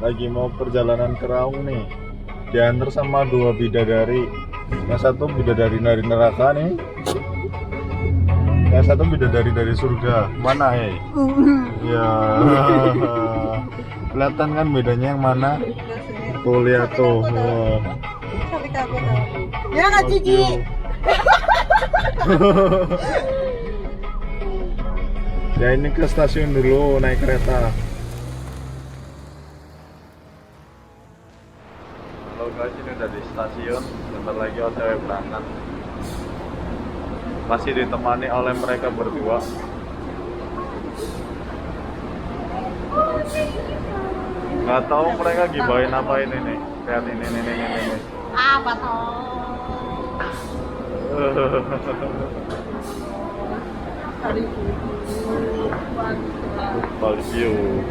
lagi mau perjalanan ke Raung nih, diantar sama dua bidadari. Yang satu bidadari dari neraka nih, yang satu bidadari dari surga. Mana ya? Kelihatan kan bedanya yang mana? Tuh lihat tuh. Wah. Ya Kak Cici. Ya ini ke stasiun dulu naik kereta. Halo guys, ini udah di stasiun. Bentar lagi OTW berangkat. Masih ditemani oleh mereka berdua. Nggak tahu mereka gibain apa ini nih. Lihat ini. Apa toh? Value.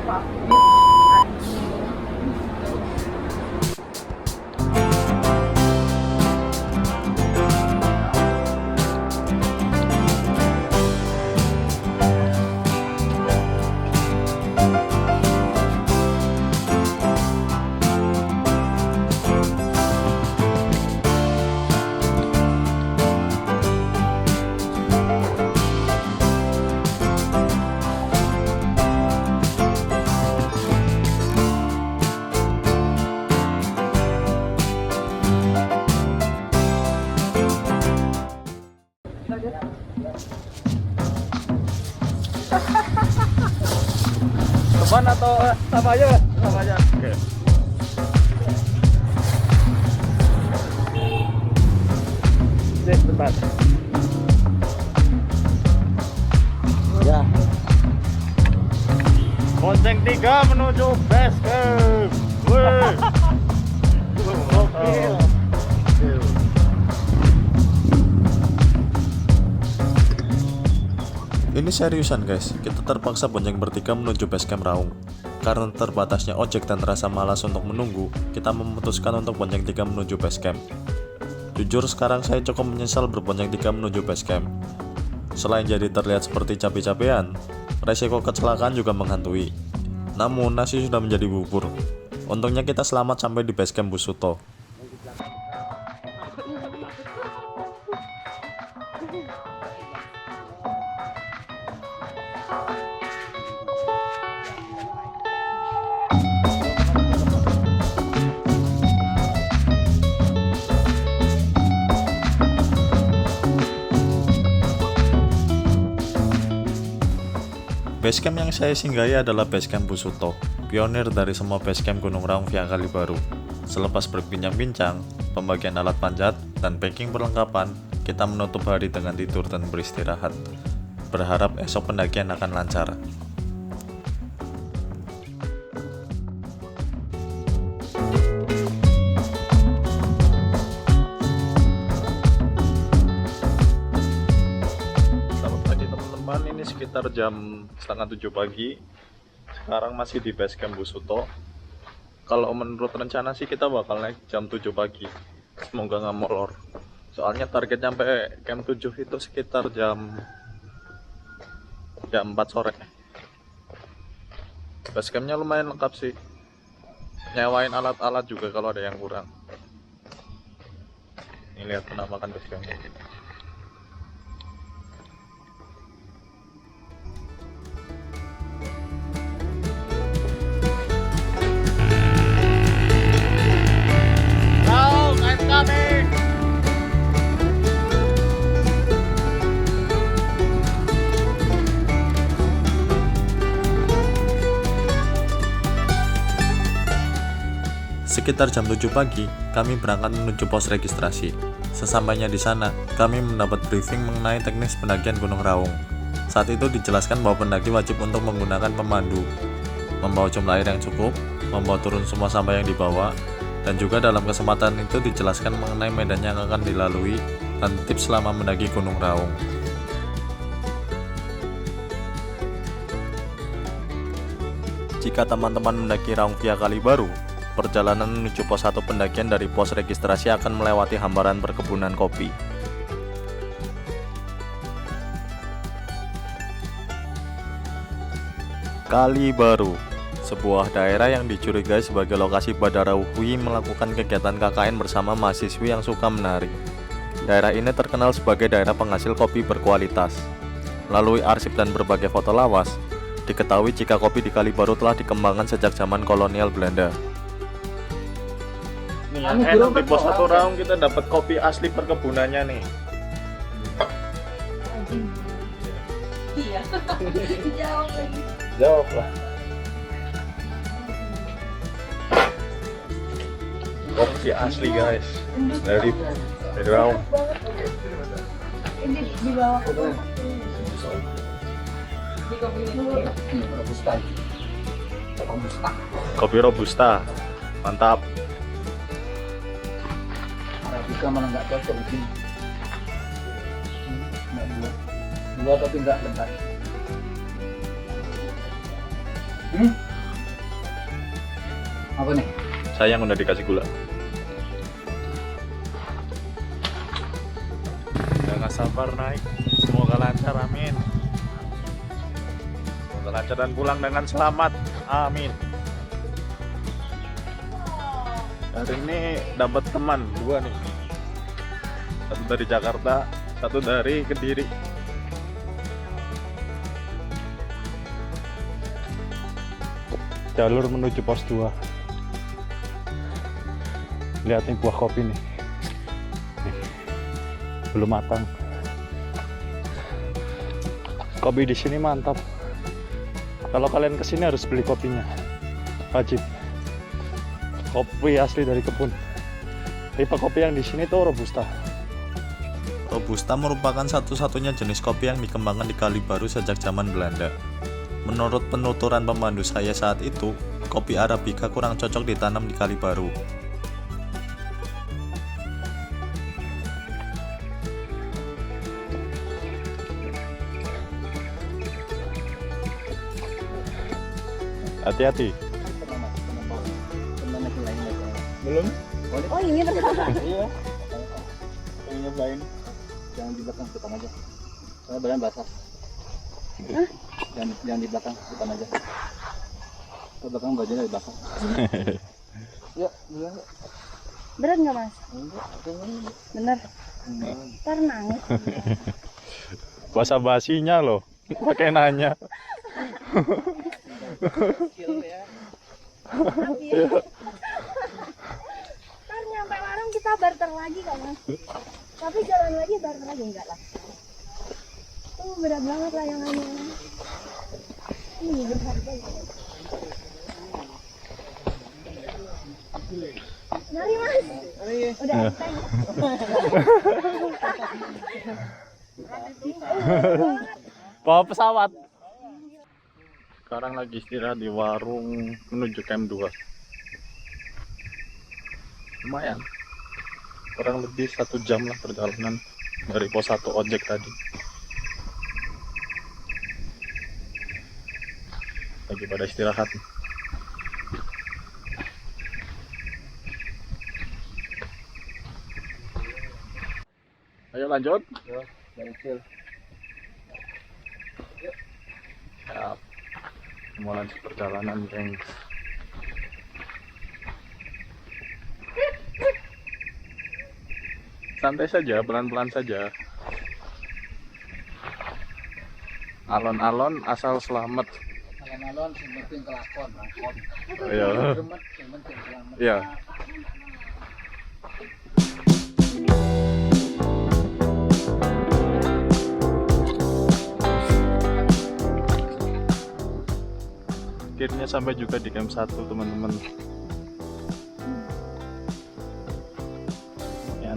Teman atau sama aja? Sama aja. Oke. Sip, bentar. Ya. Bonceng 3 menuju base camp. Wih. Gokil. Ini seriusan guys, kita terpaksa bonceng bertiga menuju base camp Raung. Karena terbatasnya ojek dan rasa malas untuk menunggu, kita memutuskan untuk bonceng 3 menuju base camp. Jujur sekarang saya cukup menyesal berbonceng 3 menuju base camp. Selain jadi terlihat seperti cabe-cabean, resiko kecelakaan juga menghantui. Namun nasi sudah menjadi bubur. Untungnya kita selamat sampai di base camp Busuto. Basecamp yang saya singgahi adalah Basecamp Busuto, pionir dari semua basecamp Gunung Raung via Kalibaru. Selepas berbincang-bincang, pembagian alat panjat, dan packing perlengkapan, kita menutup hari dengan tidur dan beristirahat. Berharap esok pendakian akan lancar. Ini sekitar jam setengah 7 pagi. Sekarang masih di base camp Busuto. Kalau menurut rencana sih kita bakal naik jam 7 pagi. Semoga nggak molor. Soalnya target sampai camp 7 itu sekitar jam 4 sore. Base campnya lumayan lengkap sih. Nyewain alat-alat juga kalau ada yang kurang. Ini lihat penampakan base campnya. Sekitar jam 7 pagi, kami berangkat menuju pos registrasi. Sesampainya di sana, kami mendapat briefing mengenai teknis pendakian Gunung Raung. Saat itu dijelaskan bahwa pendaki wajib untuk menggunakan pemandu, membawa jumlah air yang cukup, membawa turun semua sampah yang dibawa, dan juga dalam kesempatan itu dijelaskan mengenai medan yang akan dilalui dan tips selama mendaki Gunung Raung. Jika teman-teman mendaki Raung via Kalibaru, perjalanan menuju pos 1 pendakian dari pos registrasi akan melewati hamparan perkebunan kopi. Kalibaru, sebuah daerah yang dicurigai sebagai lokasi Badara UI melakukan kegiatan KKN bersama mahasiswi yang suka menari. Daerah ini terkenal sebagai daerah penghasil kopi berkualitas. Melalui arsip dan berbagai foto lawas, diketahui jika kopi di Kali Baru telah dikembangkan sejak zaman kolonial Belanda. Nih yang enak di pos 1 Raung kita dapat kopi asli perkebunannya nih. Iya. Jawab lagi. Jawab lah. Kopi asli guys dari Raung. Ini di bawah. Kopi robusta, mantap. Arabica malah nggak cocok begini. Dua tapi nggak lengkap. Apa nih? Sayang udah dikasih gula. Udah gak sabar naik. Semoga lancar, amin. Semoga lancar dan pulang dengan selamat, amin. Hari ini dapat teman 2 nih. Satu dari Jakarta, satu dari Kediri. Jalur menuju pos 2. Lihat nih buah kopi nih. Belum matang. Kopi di sini mantap. Kalau kalian kesini harus beli kopinya. Wajib. Kopi asli dari kebun. Tipe kopi yang di sini tuh robusta. Robusta merupakan satu-satunya jenis kopi yang dikembangkan di Kali Baru sejak zaman Belanda. Menurut penuturan pemandu saya saat itu, kopi Arabica kurang cocok ditanam di Kali Baru. Hati-hati. Belum? Oh ini benar. Iya. Pengen nyobain. Jangan di belakang, depan aja. Soalnya badan basah. Jangan di belakang, depan aja. Ke belakang bajunya di belakang. Yuk, duluan yuk. Berat nggak mas? Enggak, Bener. Ntar nangis. Bahasa basinya loh. Pakai nanya. Ntar nyampe warung kita barter lagi kak mas. Tapi jalan lagi barter lagi enggak lah. Tuh berat banget layangannya. Ini berat banget. Mari mas. Udah enteng. Bawa pesawat. Sekarang lagi istirahat di warung menuju camp 2. Lumayan. Kurang lebih 1 jam lah perjalanan dari pos 1 ojek tadi. Lagi pada istirahat. Ayo lanjut. dari kecil. Siap. Mau lanjut perjalanan, geng. Santai saja, pelan-pelan saja. Alon-alon asal selamat. Alon-alon sing penting kelakon, lakon. Iya. Gemet sing penting selamat. Iya. Akhirnya sampai juga di camp 1, teman-teman. Ya.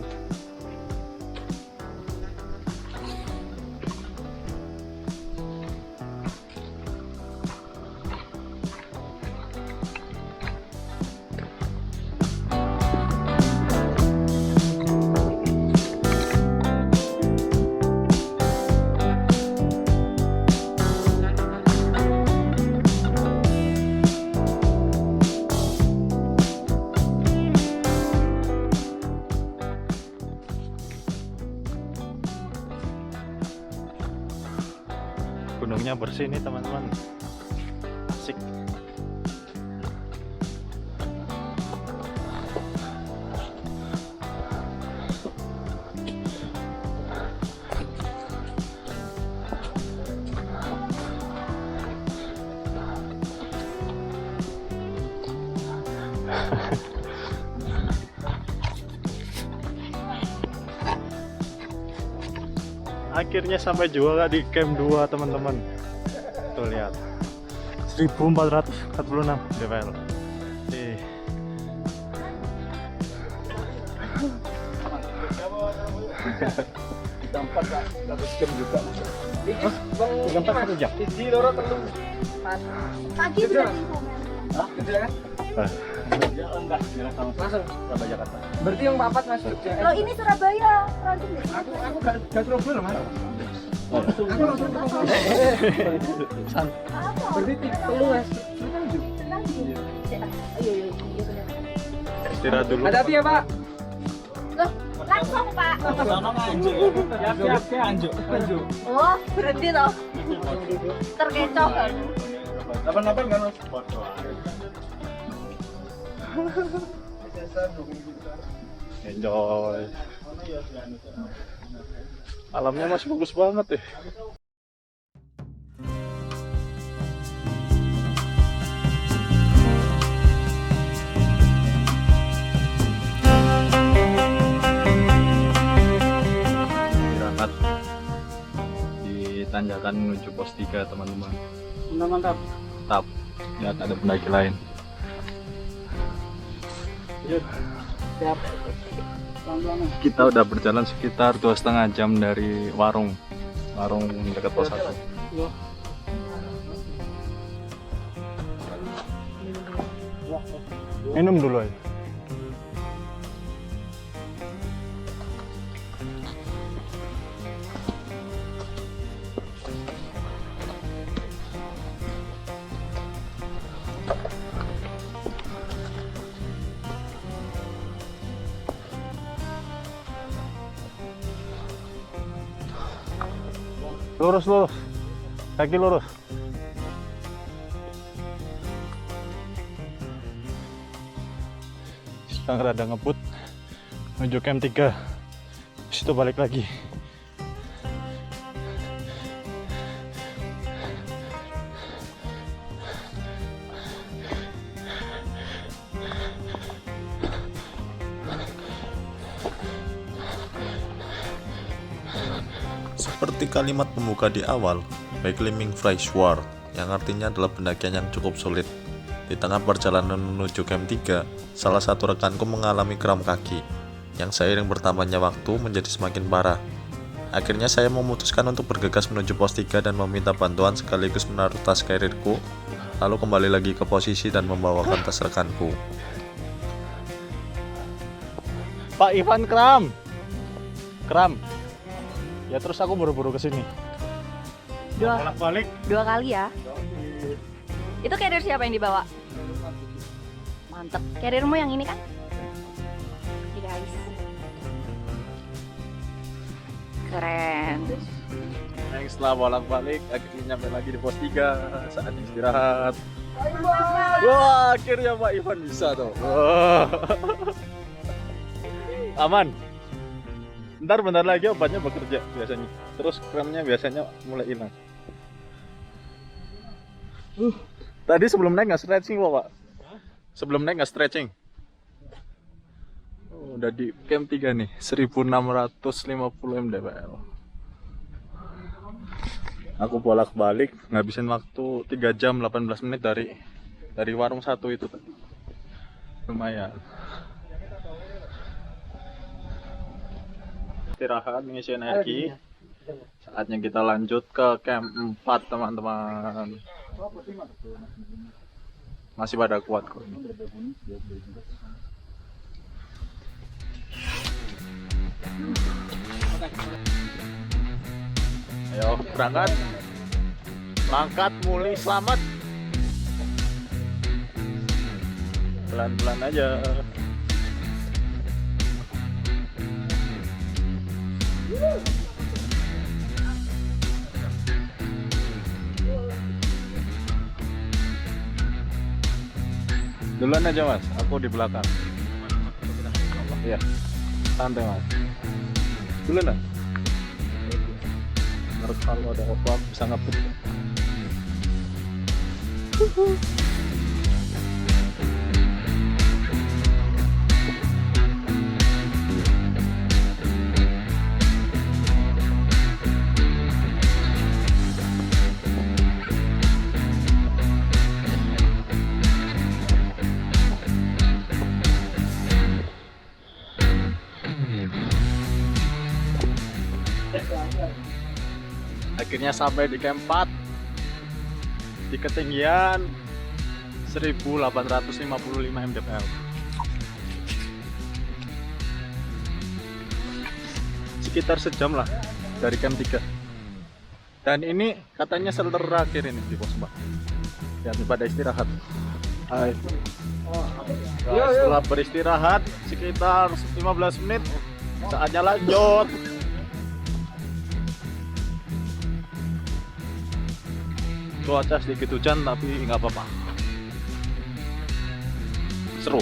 Gunungnya bersih nih teman-teman, asik. Akhirnya sampai juga di camp 2 teman-teman. Tuh lihat 1446 DPL. Kita 4 Kak, dapat jam juga. Gambar 1 jam. Siji loro telu. Pagi berarti Hah? Gede kan? Ya enggak, langsung Surabaya Jakarta. Berarti yang papat Mas Jogja. Loh ini Surabaya, langsung deh. Aku gak Surabaya loh Mas. Aku langsung ke Apa? berarti telu Mas. Tenang dulu. Ayo, benar. Istirahat dulu. Hati-hati ya Pak. Loh, langsung Pak. Siap, Anjuk. Oh, berhenti toh. Terkecoh kan. 88 kan Mas? Enjoy. Alamnya masih bagus banget ya. Istirahat di tanjakan menuju pos 3 teman-teman. Mantap. Tetap lihat ada pendaki lain. Siap. Pelan-pelan. Kita udah berjalan sekitar 2,5 jam dari warung dekat pos 1. Minum dulu aja. Lurus, kaki lurus. Sekarang rada ngebut menuju camp 3. Habis itu balik lagi. Seperti kalimat pembuka di awal, Beklimming Freishwar, yang artinya adalah pendakian yang cukup sulit. Di tengah perjalanan menuju camp 3, salah satu rekanku mengalami kram kaki, yang seiring bertambahnya waktu menjadi semakin parah. Akhirnya saya memutuskan untuk bergegas menuju pos 3 dan meminta bantuan sekaligus menaruh tas karirku, lalu kembali lagi ke posisi dan membawakan tas rekanku. Pak Ivan kram. Ya terus aku buru-buru ke sini. Balik. 2 kali ya. Itu carrier siapa yang dibawa? Mantep. Carriermu yang ini kan? Ini guys. Keren. Setelah bolak-balik, akhirnya nyampe lagi di pos 3. Saatnya istirahat. Wah, akhirnya Pak Ivan bisa tuh. Wah. Aman. Bentar lagi obatnya bekerja biasanya. Terus kramnya biasanya mulai hilang. Tadi sebelum naik nggak stretching kok Pak? Sebelum naik nggak stretching? Udah di camp 3 nih, 1650 mdpl. Aku bolak-balik ngabisin waktu 3 jam 18 menit dari warung 1 itu tadi. Lumayan. Istirahat, mengisi energi. Saatnya kita lanjut ke camp 4 teman-teman. Masih pada kuat kok. Ayo berangkat. Langkat, muli, selamat. Pelan-pelan aja. Duluan aja Mas, aku di belakang. Iya, santai Mas. Duluan lah. Harus kalau ada apa bisa ngeput. Akhirnya sampai di camp 4 di ketinggian 1855 mdpl. Sekitar sejam lah dari camp 3. Dan ini katanya shelter terakhir ini di pos 4. Ya, pada istirahat. Hai. Nah, setelah beristirahat sekitar 15 menit, saatnya lanjut. Cuaca sedikit hujan tapi nggak apa-apa. Seru.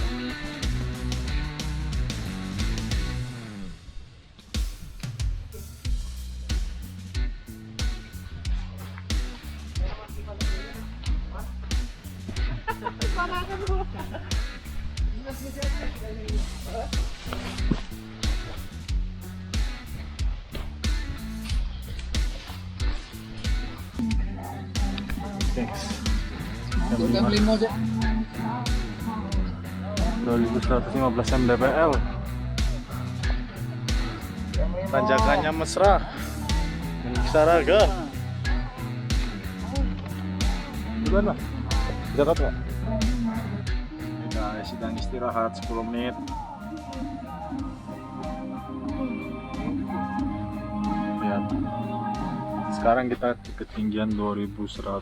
Jam 5 aja. 2115 mdpl. Tanjakannya mesra, Saraga. Gimana? Dekat nggak? Kita sedang istirahat 10 menit. Lihat. Sekarang kita di ketinggian 2100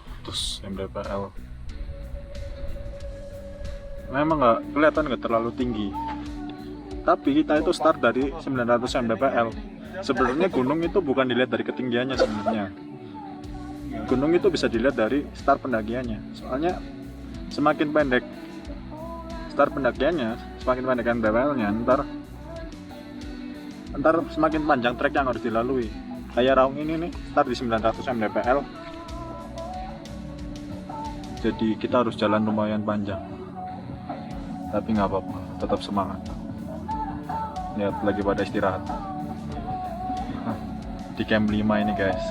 mdpl. Memang nggak kelihatan, nggak terlalu tinggi, tapi kita itu start dari 900 mdpl. Sebenarnya gunung itu bukan dilihat dari ketinggiannya sebenarnya. Gunung itu bisa dilihat dari start pendakiannya. Soalnya semakin pendek start pendakiannya, semakin pendek mdpl-nya, ntar semakin panjang trek yang harus dilalui. Kayak Raung ini nih, start di 900 mdpl. Jadi kita harus jalan lumayan panjang. Tapi nggak apa-apa, tetap semangat. Lihat, lagi pada istirahat di camp 5 ini guys.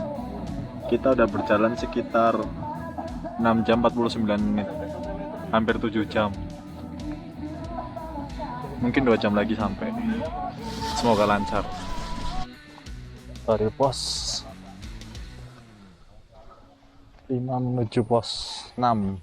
Kita udah berjalan sekitar 6 jam 49 menit, hampir 7 jam. Mungkin 2 jam lagi sampai. Semoga lancar. Dari pos 5 menuju pos 6.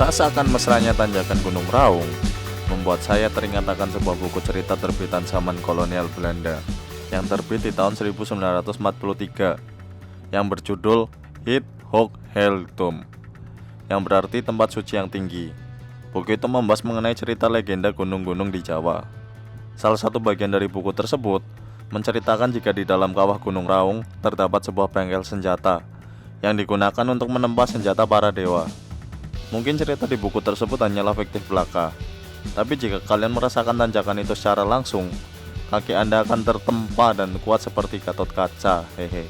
Rasakan mesranya tanjakan Gunung Raung membuat saya teringat akan sebuah buku cerita terbitan zaman kolonial Belanda yang terbit di tahun 1943 yang berjudul Hit Hoog Heldum, yang berarti tempat suci yang tinggi. Buku itu membahas mengenai cerita legenda gunung-gunung di Jawa. Salah satu bagian dari buku tersebut menceritakan jika di dalam kawah Gunung Raung terdapat sebuah bengkel senjata yang digunakan untuk menempa senjata para dewa. Mungkin cerita di buku tersebut hanyalah fiktif belaka, tapi jika kalian merasakan tanjakan itu secara langsung, kaki Anda akan tertempa dan kuat seperti Gatot Kaca. Hehe.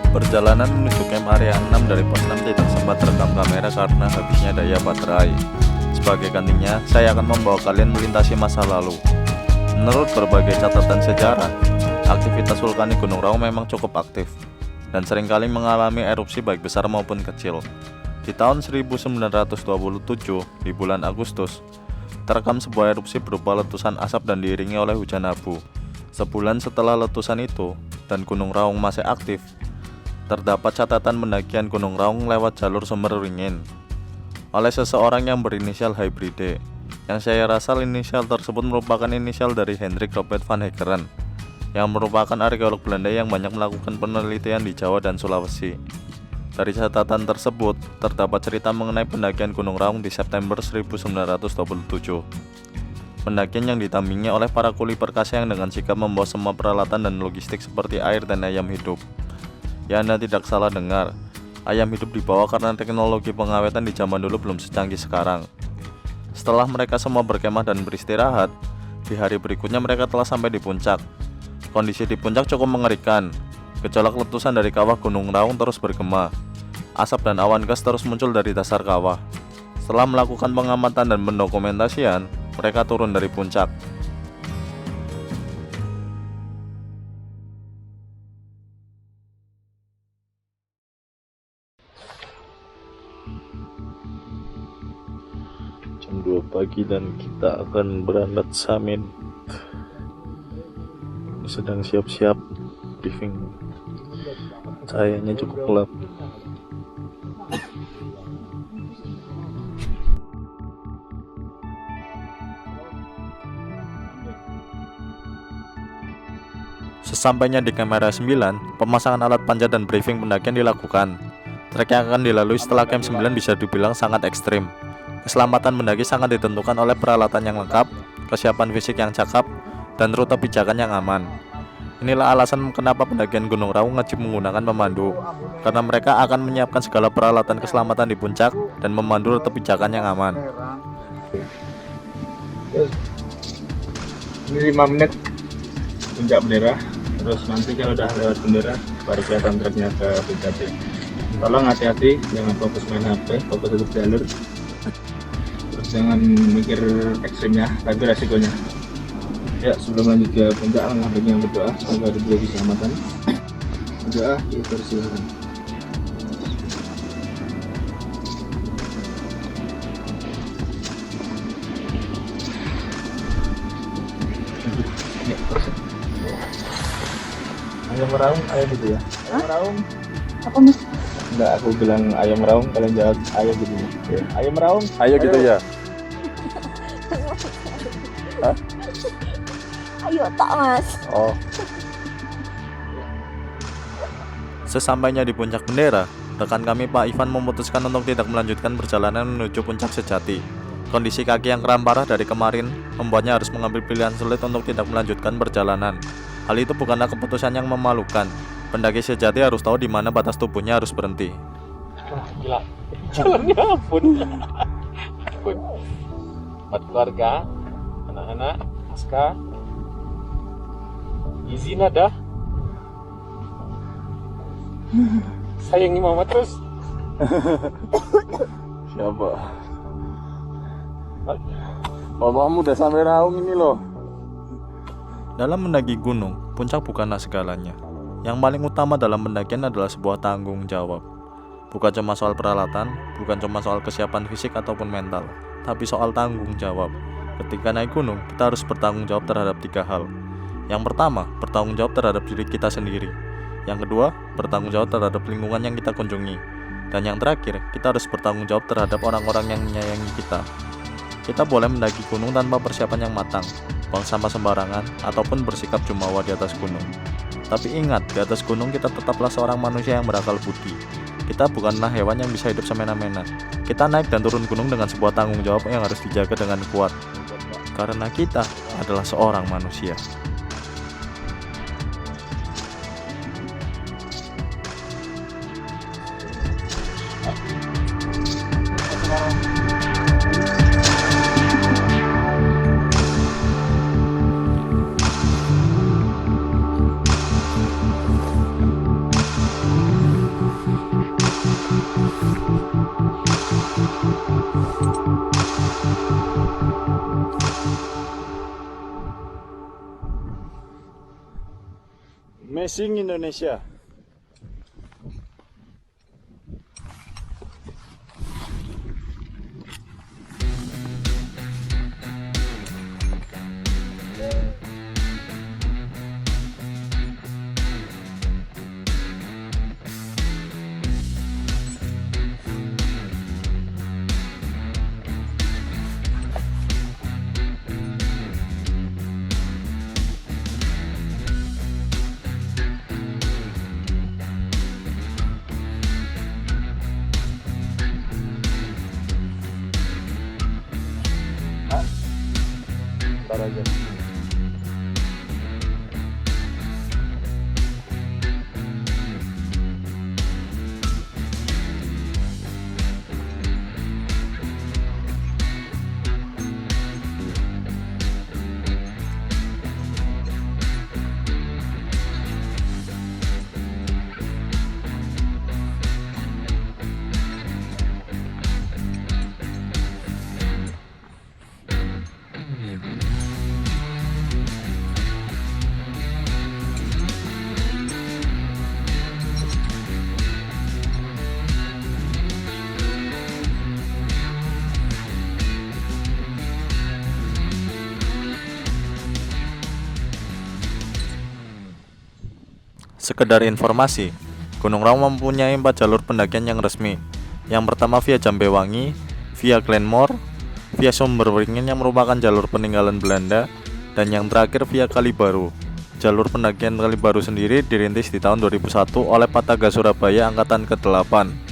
Perjalanan menuju camp area 6 dari pos 6 tidak sempat terekam kamera karena habisnya daya baterai. Sebagai gantinya, saya akan membawa kalian melintasi masa lalu. Menurut berbagai catatan sejarah, aktivitas vulkanik Gunung Raung memang cukup aktif dan seringkali mengalami erupsi baik besar maupun kecil. Di tahun 1927, di bulan Agustus, terekam sebuah erupsi berupa letusan asap dan diiringi oleh hujan abu. Sebulan setelah letusan itu dan Gunung Raung masih aktif, terdapat catatan pendakian Gunung Raung lewat jalur sumber ringin oleh seseorang yang berinisial Hybride. Yang saya rasa inisial tersebut merupakan inisial dari Hendrik Robert van Heckeren, yang merupakan arkeolog Belanda yang banyak melakukan penelitian di Jawa dan Sulawesi. Dari catatan tersebut, terdapat cerita mengenai pendakian Gunung Raung di September 1927. Pendakian yang ditampingi oleh para kuli perkasa yang dengan sigap membawa semua peralatan dan logistik seperti air dan ayam hidup. Ya, Anda tidak salah dengar, ayam hidup dibawa karena teknologi pengawetan di zaman dulu belum secanggih sekarang. Setelah mereka semua berkemah dan beristirahat, di hari berikutnya mereka telah sampai di puncak. Kondisi di puncak cukup mengerikan. Gejolak letusan dari kawah Gunung Raung terus bergema. Asap dan awan gas terus muncul dari dasar kawah. Setelah melakukan pengamatan dan pendokumentasian, mereka turun dari puncak. Jam 2 pagi dan kita akan berangkat summit. Sedang siap-siap briefing. Cahayanya cukup gelap. Sesampainya di kamera 9, pemasangan alat panjat dan briefing pendakian dilakukan. Trek yang akan dilalui setelah camp 9 bisa dibilang sangat ekstrim. Keselamatan mendaki sangat ditentukan oleh peralatan yang lengkap, kesiapan fisik yang cakep, dan rute pijakan yang aman. Inilah alasan kenapa pendakian Gunung Raung wajib menggunakan pemandu, karena mereka akan menyiapkan segala peralatan keselamatan di puncak dan memandu rute pijakan yang aman. Ini 5 menit puncak bendera. Terus nanti kalau udah lewat bendera baru kelihatan treknya ke puncak. Tolong hati-hati, jangan fokus main HP, fokus tetap jalur. Terus jangan mikir ekstrimnya, tapi resikonya. Ya, sebelum lanjut ke puncak, alangkah baiknya berdoa agar diberi keselamatan. Berdoa dipersilakan. Ayam raung, ayam gitu ya? Ayam raung. Apa mas? Enggak, aku bilang ayam raung, kalian jawab ayam gitu ya? Ayam raung. Ayo gitu ya. Hah? Ayo tak mas. Oh. Sesampainya di puncak bendera, rekan kami Pak Ivan memutuskan untuk tidak melanjutkan perjalanan menuju puncak sejati. Kondisi kaki yang kram parah dari kemarin membuatnya harus mengambil pilihan sulit untuk tidak melanjutkan perjalanan. Hal itu bukanlah keputusan yang memalukan. Pendaki sejati harus tahu di mana batas tubuhnya harus berhenti. Gila, jalannya ampun. Buat keluarga, anak-anak, Aska, izin ada. Sayangi mama terus. Siapa? Mamamu udah sampai Raung ini loh. Dalam mendaki gunung, puncak bukanlah segalanya. Yang paling utama dalam pendakian adalah sebuah tanggung jawab. Bukan cuma soal peralatan, bukan cuma soal kesiapan fisik ataupun mental, tapi soal tanggung jawab. Ketika naik gunung, kita harus bertanggung jawab terhadap 3 hal. Yang pertama, bertanggung jawab terhadap diri kita sendiri. Yang kedua, bertanggung jawab terhadap lingkungan yang kita kunjungi. Dan yang terakhir, kita harus bertanggung jawab terhadap orang-orang yang menyayangi kita. Kita boleh mendaki gunung tanpa persiapan yang matang, buang sampah sembarangan, ataupun bersikap jumawa di atas gunung. Tapi ingat, di atas gunung kita tetaplah seorang manusia yang berakal budi. Kita bukanlah hewan yang bisa hidup semena-mena. Kita naik dan turun gunung dengan sebuah tanggung jawab yang harus dijaga dengan kuat. Karena kita adalah seorang manusia. Amazing Indonesia. Ntar aja. Sekedar informasi, Gunung Raung mempunyai 4 jalur pendakian yang resmi. Yang pertama via Jambewangi, via Glenmore, via Sumberwringen yang merupakan jalur peninggalan Belanda, dan yang terakhir via Kalibaru. Jalur pendakian Kalibaru sendiri dirintis di tahun 2001 oleh Pataga Surabaya Angkatan ke-8.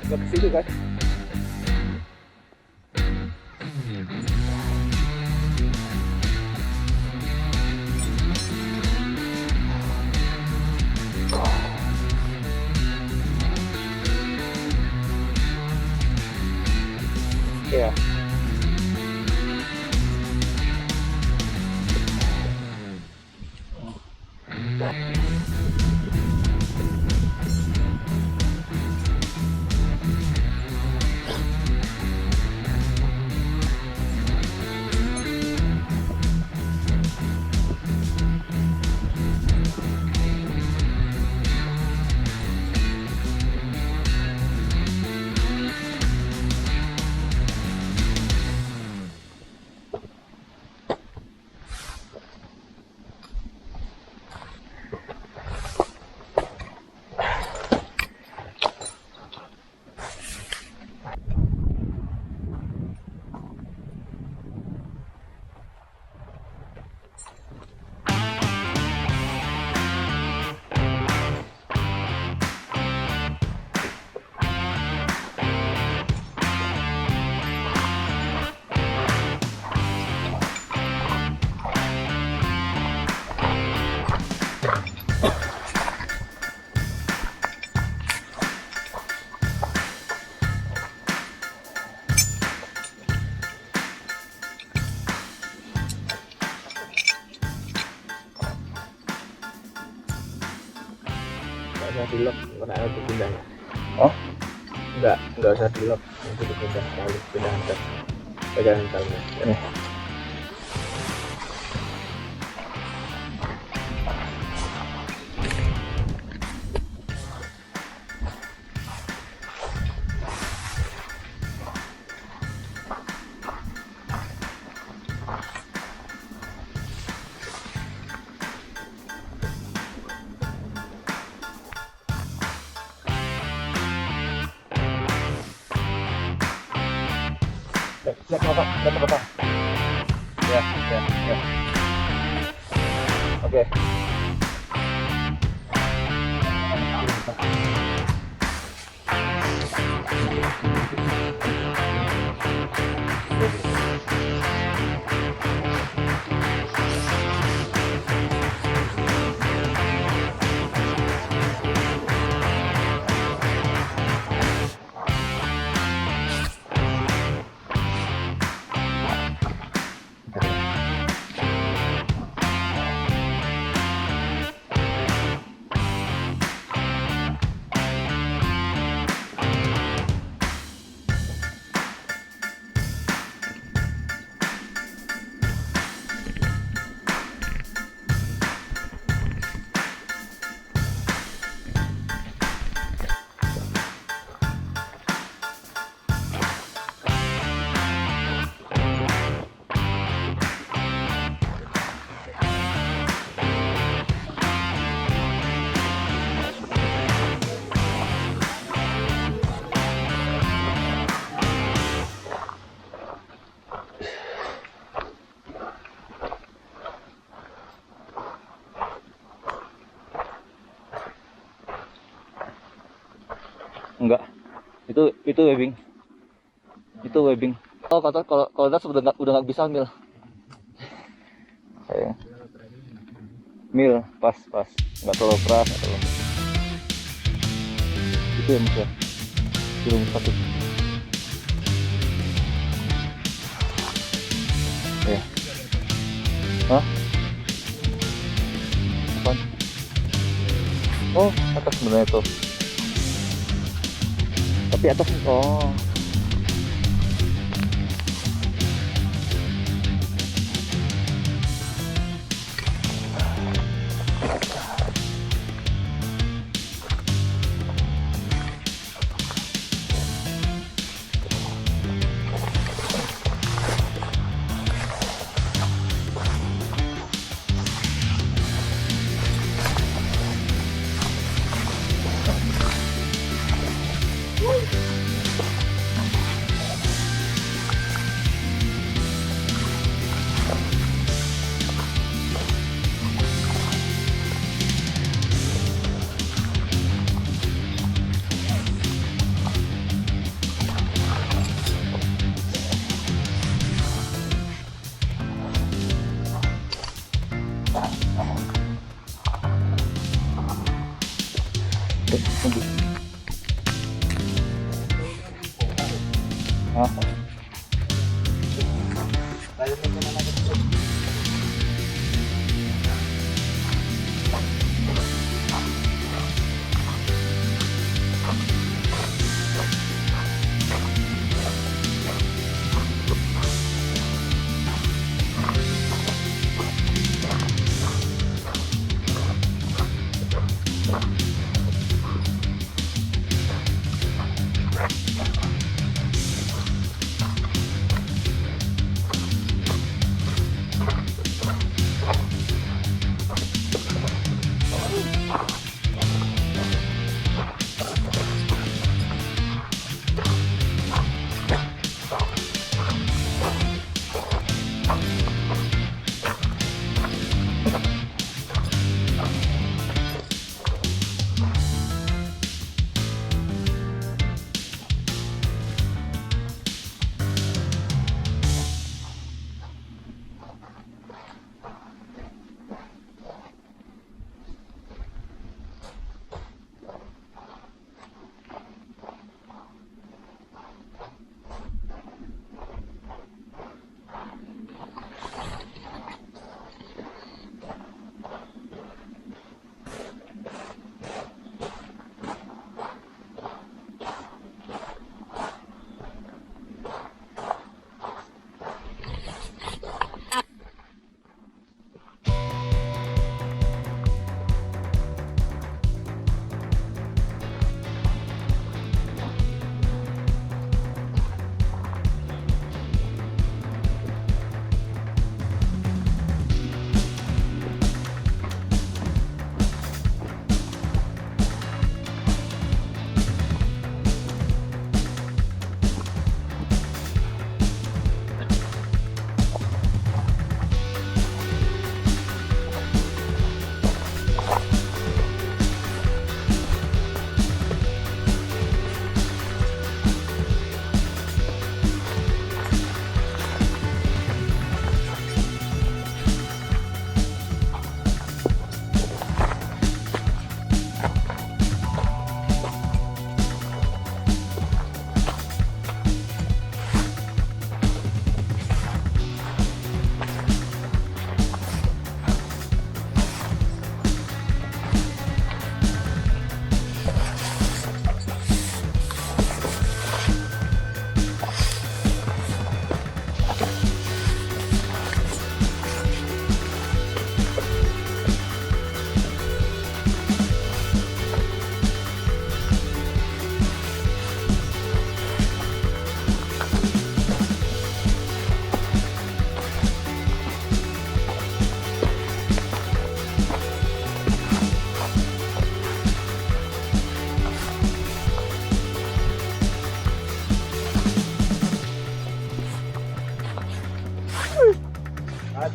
Nggak ke situ kan? Iya. Nggak usah di lock karena itu pindahnya. Oh? Nggak usah di lock, nanti dipindah kali pindahan ke pegangan kalnya. Siap Bapak, siap Bapak. Ya, ya, ya. Oke. Enggak, itu webbing, oh kalau das udah nggak bisa mil. Mil pas nggak terlalu keras atau itu yang bisa belum satu ya. Hah? Apaan? Oh atas sebenarnya tuh, tapi atas oh. Tunggu. Hah?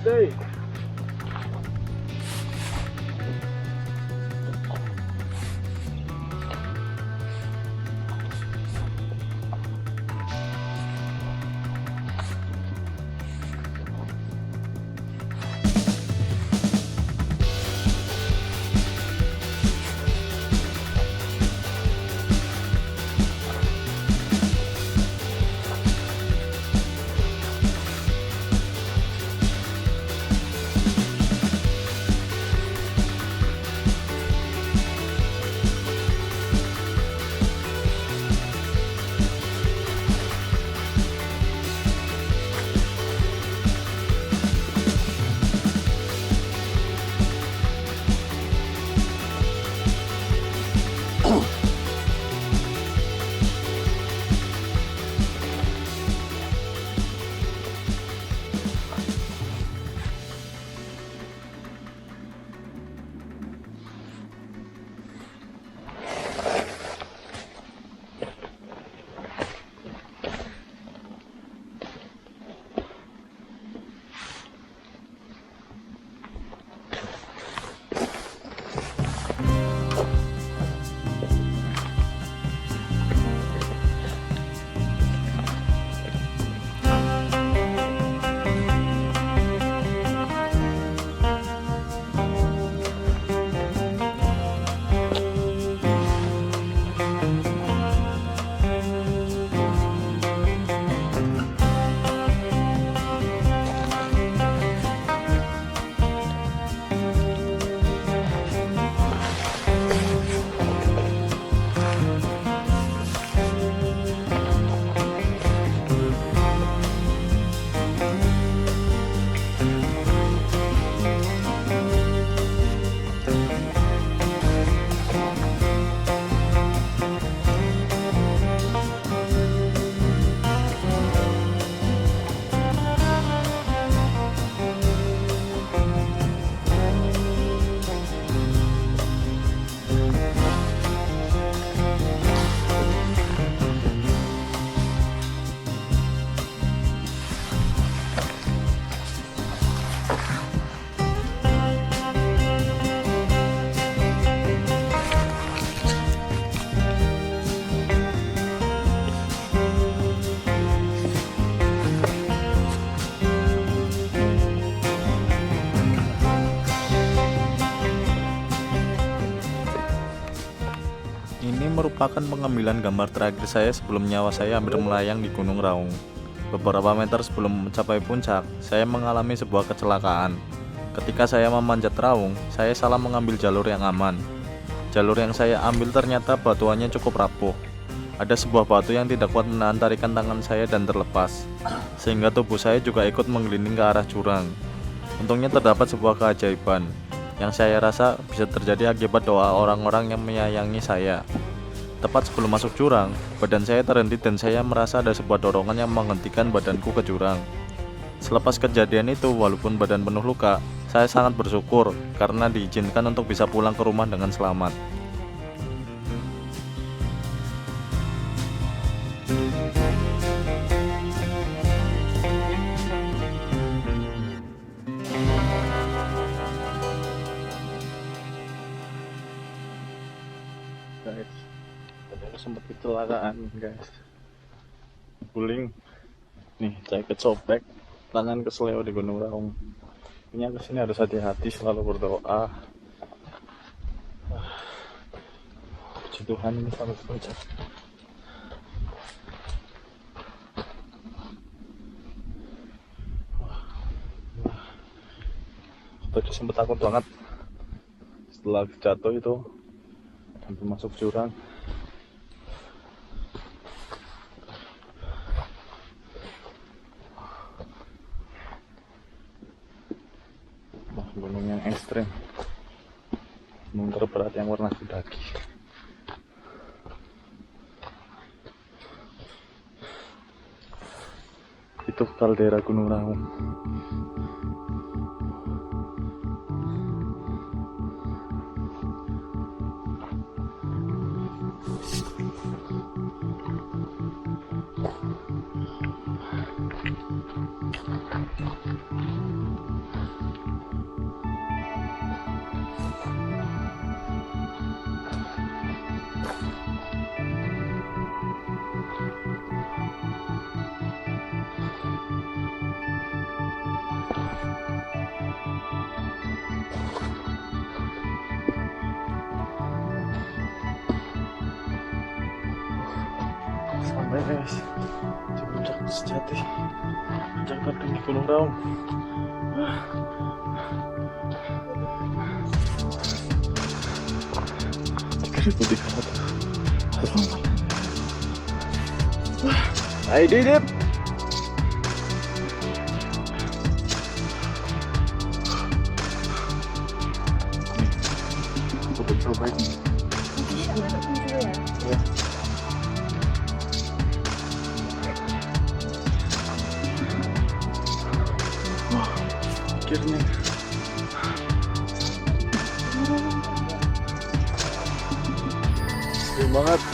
Day. Ini merupakan pengambilan gambar terakhir saya sebelum nyawa saya hampir melayang di Gunung Raung. Beberapa meter sebelum mencapai puncak, saya mengalami sebuah kecelakaan. Ketika saya memanjat Raung, saya salah mengambil jalur yang aman. Jalur yang saya ambil ternyata batuannya cukup rapuh. Ada sebuah batu yang tidak kuat menahan tarikan tangan saya dan terlepas, sehingga tubuh saya juga ikut menggelinding ke arah jurang. Untungnya terdapat sebuah keajaiban yang saya rasa bisa terjadi akibat doa orang-orang yang menyayangi saya. Tepat sebelum masuk jurang, badan saya terhenti dan saya merasa ada sebuah dorongan yang menghentikan badanku ke jurang. Selepas kejadian itu, walaupun badan penuh luka, saya sangat bersyukur karena diizinkan untuk bisa pulang ke rumah dengan selamat. Guys, tadi aku sempat kecelakaan guys, guling nih, jaket sobek, tangan kesleo di Gunung Raung. Ini kesini harus hati-hati, selalu berdoa. Puji Tuhan ini selalu puncak. Tadi sempat takut banget setelah jatuh itu, hampir masuk jurang. Wah, gunung yang ekstrim, gunung terberat yang warna daki. Itu kaldera Gunung Raung. sampai guys di puncak sejati, puncak tertinggi Gunung Raung. I did it. Foto terbaik. Ya. Wah, akhirnya. Keren banget.